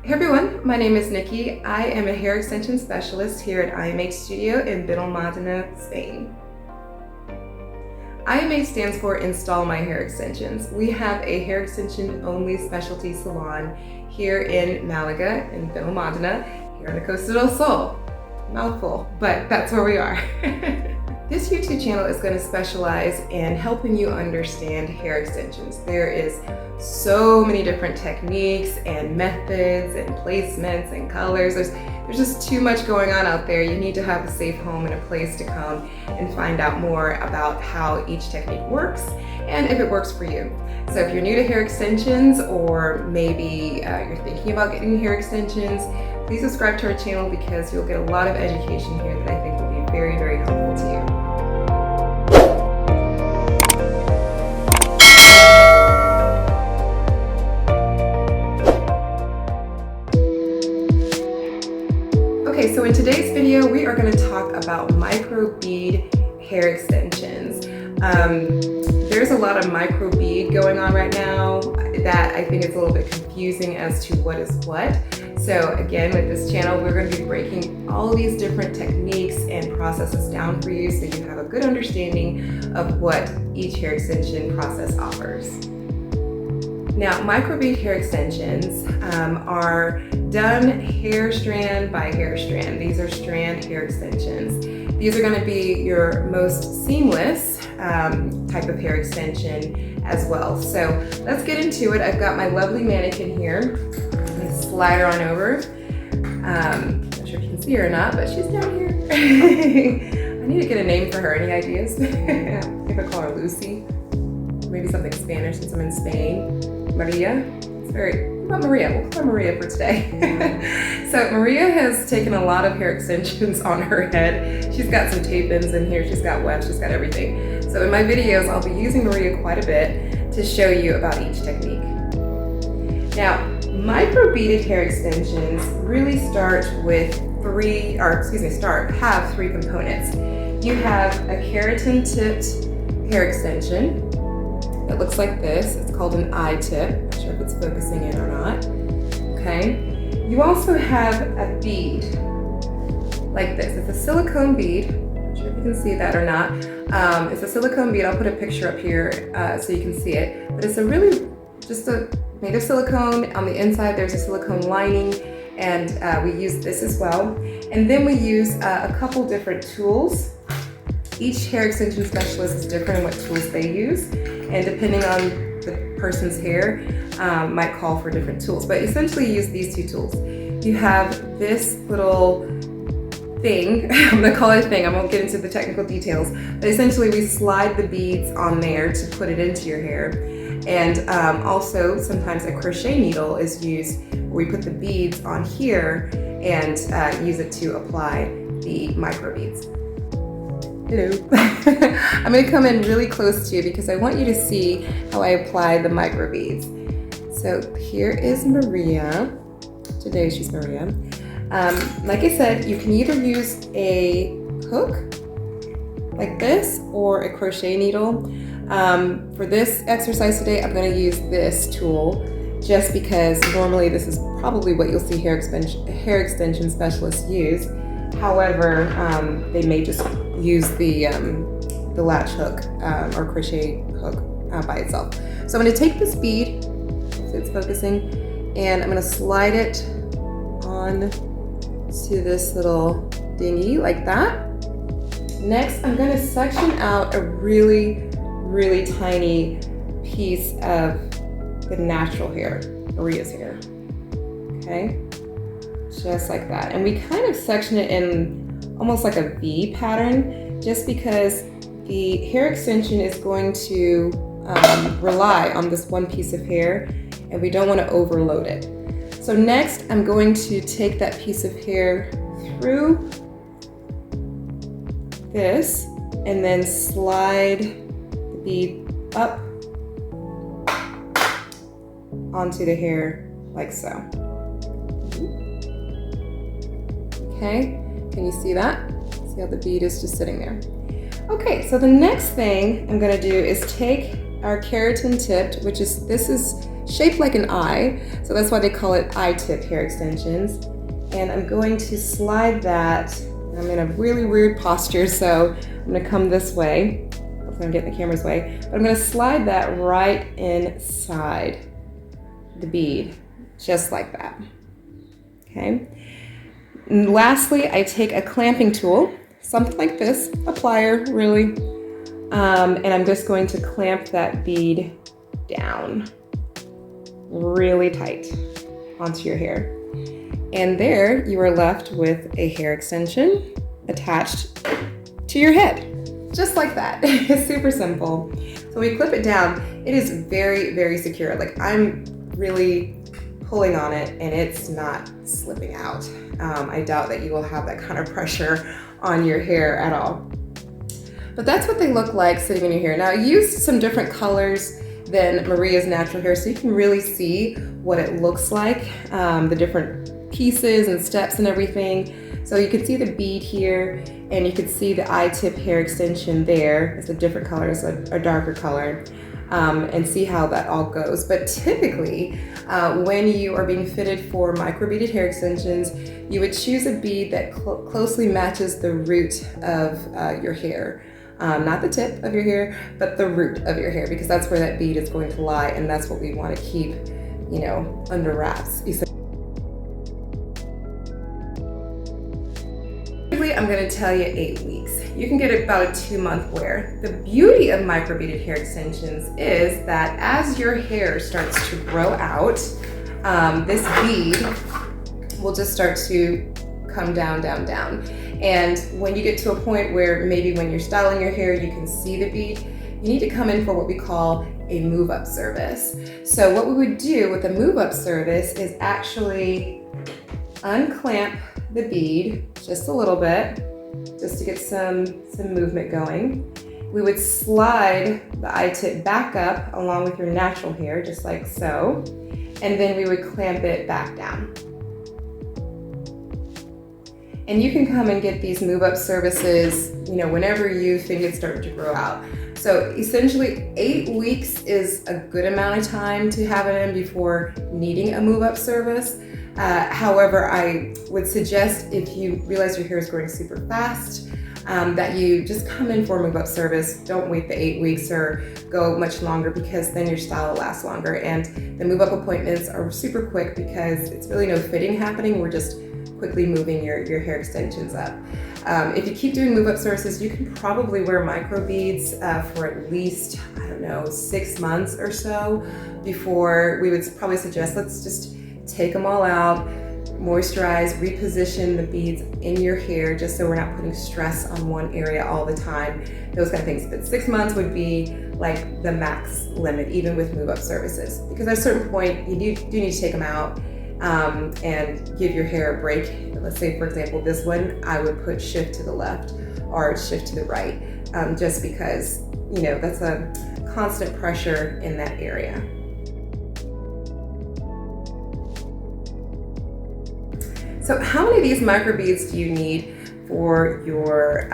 Hey everyone, my name is Nikki. I am a hair extension specialist here at IMH Studio in Benalmadena, Spain. IMH stands for Install My Hair Extensions. We have a hair extension only specialty salon here in Malaga in Benalmadena, here on the Costa del Sol. Mouthful, but that's where we are. This YouTube channel is going to specialize in helping you understand hair extensions. There is so many different techniques and methods and placements and colors. There's just too much going on out there. You need to have a safe home and a place to come and find out more about how each technique works and if it works for you. So if you're new to hair extensions, or maybe you're thinking about getting hair extensions, please subscribe to our channel because you'll get a lot of education here that I think will be very, very helpful to you. Okay, so in today's video, we are going to talk about microbead hair extensions. There's a lot of microbead going on right now that I think is a little bit confusing as to what is what. So again, with this channel, we're going to be breaking all these different techniques and processes down for you so you have a good understanding of what each hair extension process offers. Now, microbead hair extensions are done hair strand by hair strand. These are strand hair extensions. These are going to be your most seamless type of hair extension as well. So let's get into it. I've got my lovely mannequin here. Slide her on over. Not sure if you can see her or not, but she's down here. I need to get a name for her. Any ideas? Maybe I'll call her Lucy. Maybe something Spanish since I'm in Spain. Maria. It's very, what about Maria? We'll call her Maria for today. So Maria has taken a lot of hair extensions on her head. She's got some tape-ins in here. She's got wefts. She's got everything. So in my videos, I'll be using Maria quite a bit to show you about each technique. Now, microbeaded hair extensions really have three components. You have a keratin tipped hair extension that looks like this. It's called an I-tip. Not sure if it's focusing in or not. Okay. You also have a bead like this. It's a silicone bead. Not sure if you can see that or not. It's a silicone bead. I'll put a picture up here so you can see it. But it's made of silicone. On the inside there's a silicone lining, and we use this as well. And then we use a couple different tools. Each hair extension specialist is different in what tools they use, and depending on the person's hair, might call for different tools. But essentially you use these two tools. You have this little thing, I'm gonna call it a thing, I won't get into the technical details, but essentially we slide the beads on there to put it into your hair. And also sometimes a crochet needle is used where we put the beads on here and use it to apply the microbeads. Hello. I'm going to come in really close to you because I want you to see how I apply the microbeads. So here is Maria. Today she's Maria. Like I said, you can either use a hook like this or a crochet needle. For this exercise today, I'm going to use this tool just because normally this is probably what you'll see hair extension specialists use. However, they may just use the latch hook or crochet hook by itself. So I'm going to take this bead, so it's focusing, and I'm going to slide it on to this little dinghy like that. Next, I'm going to section out a really tiny piece of the natural hair, Maria's hair. Okay, just like that. And we kind of section it in almost like a V pattern, just because the hair extension is going to rely on this one piece of hair, and we don't want to overload it. So next, I'm going to take that piece of hair through this and then slide the bead up onto the hair like so. Okay, can you see that? See how the bead is just sitting there? Okay, so the next thing I'm gonna do is take our keratin tipped, this is shaped like an eye, so that's why they call it eye tip hair extensions. And I'm going to slide that. I'm in a really weird posture, so I'm gonna come this way. Hopefully I'm getting the camera's way. But I'm gonna slide that right inside the bead, just like that, okay? And lastly, I take a clamping tool, something like this, a plier, really, and I'm just going to clamp that bead down really tight onto your hair. And there you are left with a hair extension attached to your head, just like that. It's super simple. So we clip it down. It is very, very secure. Like, I'm really pulling on it and it's not slipping out. I doubt that you will have that kind of pressure on your hair at all. But that's what they look like sitting in your hair. Now, I used some different colors than Maria's natural hair, so you can really see what it looks like, the different pieces and steps and everything. So you can see the bead here, and you can see the eye tip hair extension there. It's a different color, it's a darker color, and see how that all goes. But typically, when you are being fitted for microbeaded hair extensions, you would choose a bead that closely matches the root of your hair. Not the tip of your hair, but the root of your hair, because that's where that bead is going to lie, and that's what we want to keep, you know, under wraps. I'm going to tell you 8 weeks. You can get about a 2-month wear. The beauty of microbeaded hair extensions is that as your hair starts to grow out, this bead will just start to come down, down, down. And when you get to a point where maybe when you're styling your hair, you can see the bead, you need to come in for what we call a move-up service. So what we would do with a move-up service is actually unclamp the bead just a little bit, just to get some movement going. We would slide the eye tip back up along with your natural hair, just like so, and then we would clamp it back down. And you can come and get these move-up services, you know, whenever you think it's starting to grow out. So essentially 8 weeks is a good amount of time to have it in before needing a move-up service. However, I would suggest, if you realize your hair is growing super fast, that you just come in for a move-up service. Don't wait the 8 weeks or go much longer, because then your style will last longer. And the move-up appointments are super quick because it's really no fitting happening. We're just quickly moving your hair extensions up. If you keep doing move-up services, you can probably wear microbeads for at least, I don't know, 6 months or so before we would probably suggest, let's just take them all out, moisturize, reposition the beads in your hair, just so we're not putting stress on one area all the time, those kind of things. But 6 months would be like the max limit, even with move-up services, because at a certain point, you do need to take them out and give your hair a break. Let's say, for example, this one, I would put shift to the left or shift to the right, just because, you know, that's a constant pressure in that area. So how many of these microbeads do you need for your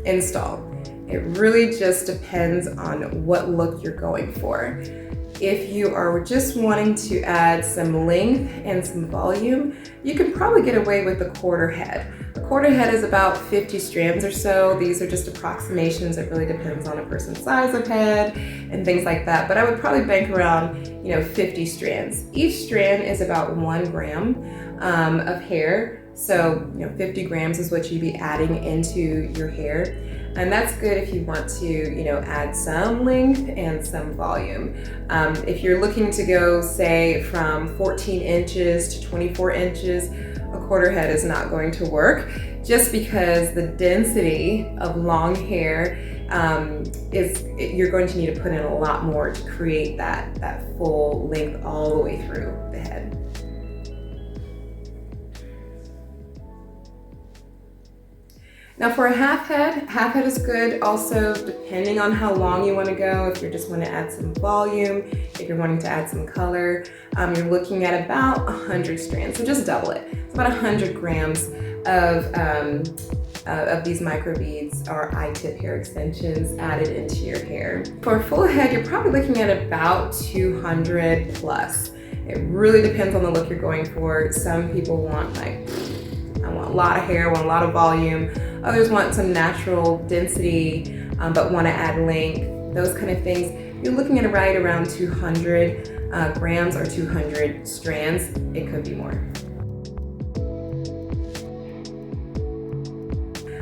install? It really just depends on what look you're going for. If you are just wanting to add some length and some volume, you can probably get away with a quarter head. A quarter head is about 50 strands or so. These are just approximations. It really depends on a person's size of head and things like that. But I would probably bank around, 50 strands. Each strand is about 1 gram of hair. So, 50 grams is what you'd be adding into your hair. And that's good if you want to, add some length and some volume. If you're looking to go, say, from 14 inches to 24 inches, a quarter head is not going to work, just because the density of long hair you're going to need to put in a lot more to create that full length all the way through the head. Now for a half head is good also, depending on how long you want to go. If you just want to add some volume, if you're wanting to add some color, you're looking at about 100 strands, so just double it. It's about 100 grams of of these microbeads or I-tip hair extensions added into your hair. For a full head, you're probably looking at about 200 plus. It really depends on the look you're going for. Some people want I want a lot of hair, want a lot of volume. Others want some natural density, but want to add length, those kind of things. You're looking at right around 200 grams or 200 strands. It could be more.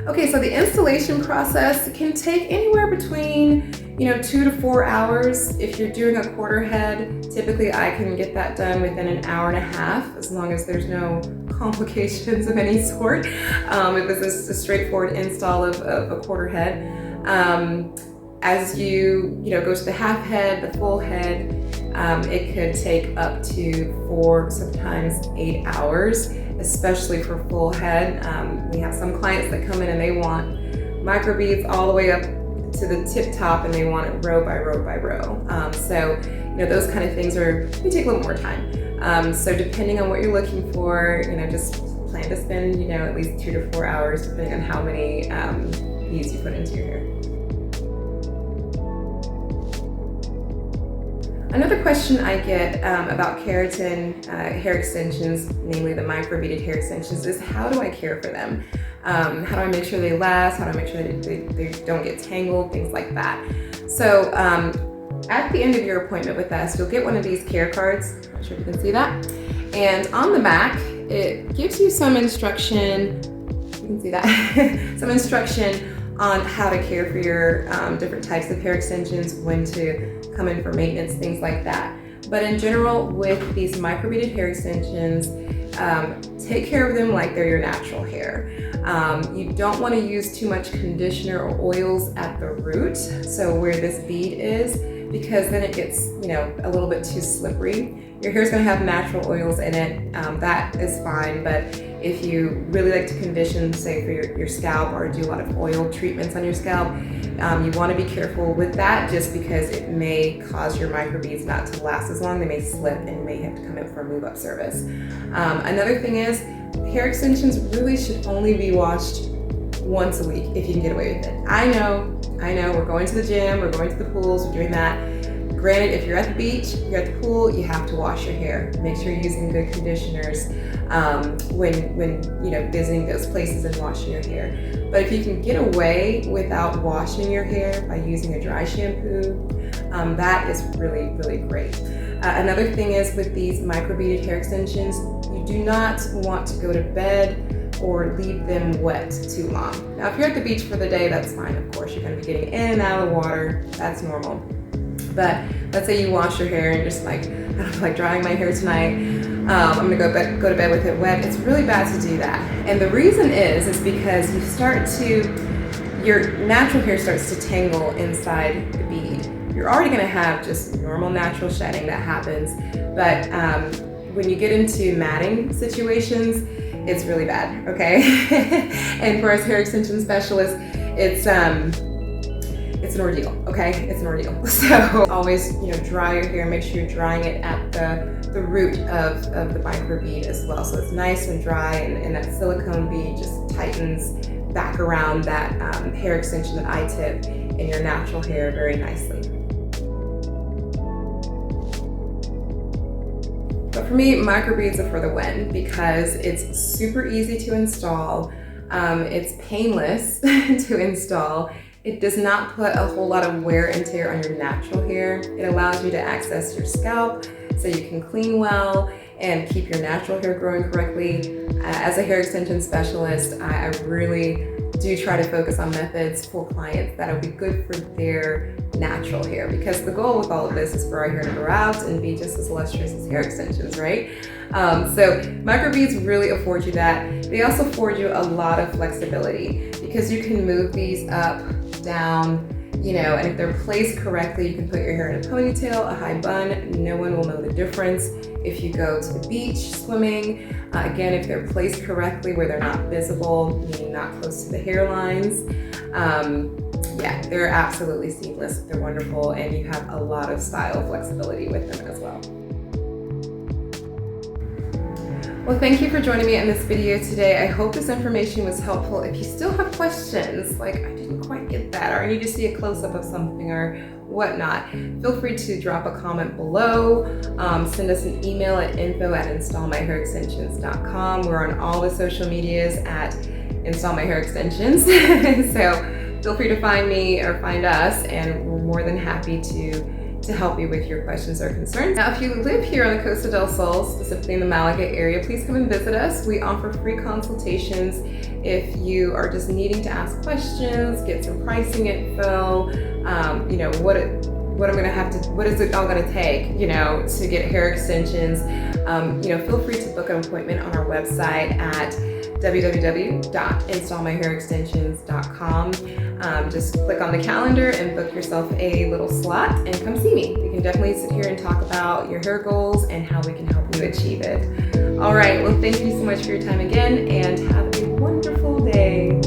Okay, so the installation process can take anywhere between 2 to 4 hours. If you're doing a quarter head, typically I can get that done within an hour and a half, as long as there's no complications of any sort. If it's a straightforward install of a quarter head. As you go to the half head, the full head, it could take up to 4, sometimes 8 hours, especially for full head. We have some clients that come in and they want microbeads all the way up to the tip top, and they want it row by row by row. So those kind of things may take a little more time. So depending on what you're looking for, just plan to spend at least 2 to 4 hours, depending on how many beads you put into your hair. Another question I get about keratin hair extensions, namely the microbeaded hair extensions, is how do I care for them? How do I make sure they last? How do I make sure they don't get tangled? Things like that. So at the end of your appointment with us, you'll get one of these care cards. Not sure if you can see that. And on the back, it gives you some instruction. You can see that. Some instruction on how to care for your different types of hair extensions, when to come in for maintenance, things like that. But in general, with these microbeaded hair extensions, take care of them like they're your natural hair. You don't want to use too much conditioner or oils at the root, so where this bead is, because then it gets a little bit too slippery. Your hair's going to have natural oils in it. That is fine, but if you really like to condition, say for your scalp, or do a lot of oil treatments on your scalp, you want to be careful with that, just because it may cause your microbeads not to last as long. They may slip and you may have to come in for a move-up service. Another thing is, hair extensions really should only be washed once a week if you can get away with it. I know, we're going to the gym, we're going to the pools, we're doing that. Granted, if you're at the beach, you're at the pool, you have to wash your hair. Make sure you're using good conditioners when visiting those places and washing your hair. But if you can get away without washing your hair by using a dry shampoo, that is really, really great. Another thing is, with these microbeaded hair extensions, you do not want to go to bed or leave them wet too long. Now, if you're at the beach for the day, that's fine, of course. You're going to be getting in and out of the water. That's normal. But let's say you wash your hair and just I don't feel like drying my hair tonight. I'm gonna go to bed with it wet. It's really bad to do that. And the reason is because your natural hair starts to tangle inside the bead. You're already gonna have just normal natural shedding that happens. But when you get into matting situations, it's really bad, okay? And for us hair extension specialists, it's an ordeal, okay? It's an ordeal. So always, dry your hair. Make sure you're drying it at the root of the microbead as well. So it's nice and dry, and that silicone bead just tightens back around that hair extension, that I-tip, in your natural hair very nicely. But for me, microbeads are for the win, because it's super easy to install. It's painless to install. It does not put a whole lot of wear and tear on your natural hair. It allows you to access your scalp so you can clean well and keep your natural hair growing correctly. As a hair extension specialist, I really do try to focus on methods for clients that will be good for their natural hair, because the goal with all of this is for our hair to grow out and be just as lustrous as hair extensions, right? So microbeads really afford you that. They also afford you a lot of flexibility, because you can move these up, down, and if they're placed correctly, you can put your hair in a ponytail, a high bun. No one will know the difference. If you go to the beach swimming, again, if they're placed correctly where they're not visible, meaning not close to the hairlines, yeah, they're absolutely seamless. They're wonderful, and you have a lot of style flexibility with them as well. Well, thank you for joining me in this video today. I hope this information was helpful. If you still have questions, like I didn't quite get that, or I need to see a close-up of something or whatnot, feel free to drop a comment below. Send us an email at info@installmyhairextensions.com. We're on all the social medias at Install My Hair Extensions. So feel free to find me or find us, and we're more than happy to help you with your questions or concerns. Now, if you live here on the Costa del Sol, specifically in the Malaga area, please come and visit us. We offer free consultations if you are just needing to ask questions, get some pricing info, you know, what is it all gonna take, you know, to get hair extensions. You know, feel free to book an appointment on our website at www.installmyhairextensions.com. Just click on the calendar and book yourself a little slot and come see me. We can definitely sit here and talk about your hair goals and how we can help you achieve it. All right, well, thank you so much for your time again, and have a wonderful day.